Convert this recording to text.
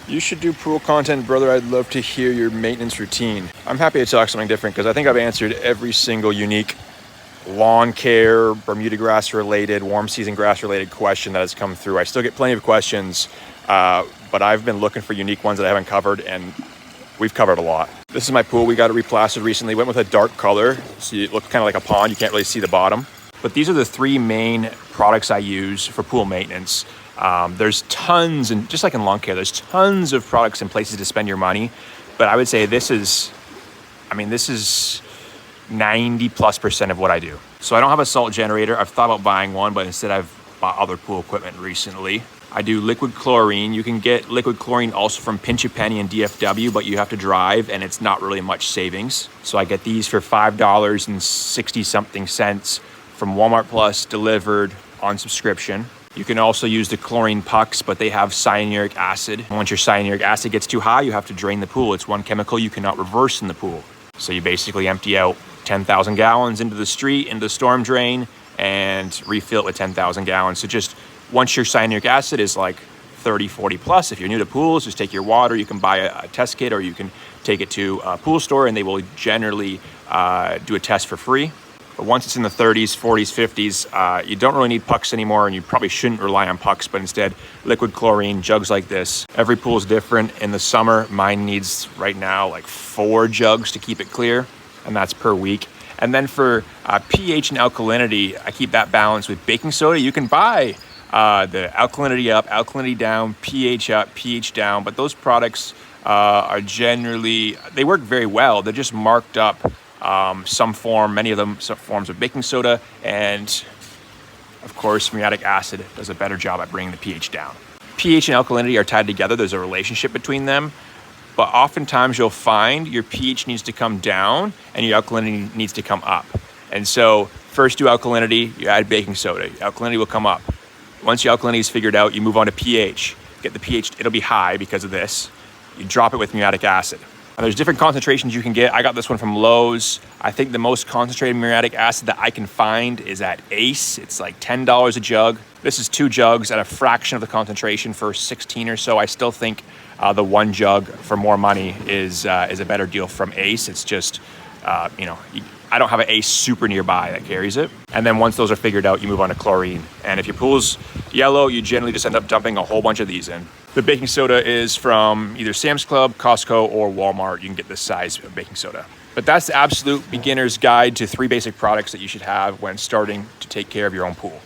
You should do pool content, brother. I'd love to hear your maintenance routine. I'm happy to talk something different because I think I've answered every single unique lawn care, Bermuda grass related, warm season grass related question that has come through. I still get plenty of questions, but I've been looking for unique ones that I haven't covered, and we've covered a lot. This is my pool. We got it replastered recently. Went with a dark color, so it looked kind of like a pond. You can't really see the bottom. But these are the three main products I use for pool maintenance. There's tons, and just like in lawn care, there's tons of products and places to spend your money. But I would say this is 90+% of what I do. So I don't have a salt generator. I've thought about buying one, but instead I've bought other pool equipment recently. I do liquid chlorine. You can get liquid chlorine also from Pinch a Penny and DFW, but you have to drive and it's not really much savings. So I get these for $5.60 something from Walmart Plus, delivered on subscription. You can also use the chlorine pucks, but they have cyanuric acid. Once your cyanuric acid gets too high, you have to drain the pool. It's one chemical you cannot reverse in the pool. So you basically empty out 10,000 gallons into the street, into the storm drain, and refill it with 10,000 gallons. So just once your cyanuric acid is like 30, 40 plus, if you're new to pools, just take your water. You can buy a test kit, or you can take it to a pool store and they will generally do a test for free. But once it's in the 30s, 40s, 50s, you don't really need pucks anymore, and you probably shouldn't rely on pucks, but instead liquid chlorine, jugs like this. Every pool is different. In the summer, mine needs right now like 4 jugs to keep it clear, and that's per week. And then for pH and alkalinity, I keep that balanced with baking soda. You can buy the alkalinity up, alkalinity down, pH up, pH down, but those products are generally, they work very well. They're just marked up. Many of them, some forms of baking soda, and of course, muriatic acid does a better job at bringing the pH down. pH and alkalinity are tied together. There's a relationship between them, but oftentimes you'll find your pH needs to come down and your alkalinity needs to come up. And so first do alkalinity, you add baking soda, your alkalinity will come up. Once your alkalinity is figured out, you move on to pH. Get the pH, it'll be high because of this. You drop it with muriatic acid. Now, there's different concentrations you can get. I got this one from Lowe's. I think the most concentrated muriatic acid that I can find is at Ace. It's like $10 a jug. This is 2 jugs at a fraction of the concentration for 16 or so. I still think the 1 jug for more money is a better deal from Ace. It's just, I don't have an Ace super nearby that carries it. And then once those are figured out, you move on to chlorine. And if your pool's yellow, you generally just end up dumping a whole bunch of these in. The baking soda is from either Sam's Club, Costco, or Walmart. You can get this size of baking soda. But that's the absolute beginner's guide to 3 basic products that you should have when starting to take care of your own pool.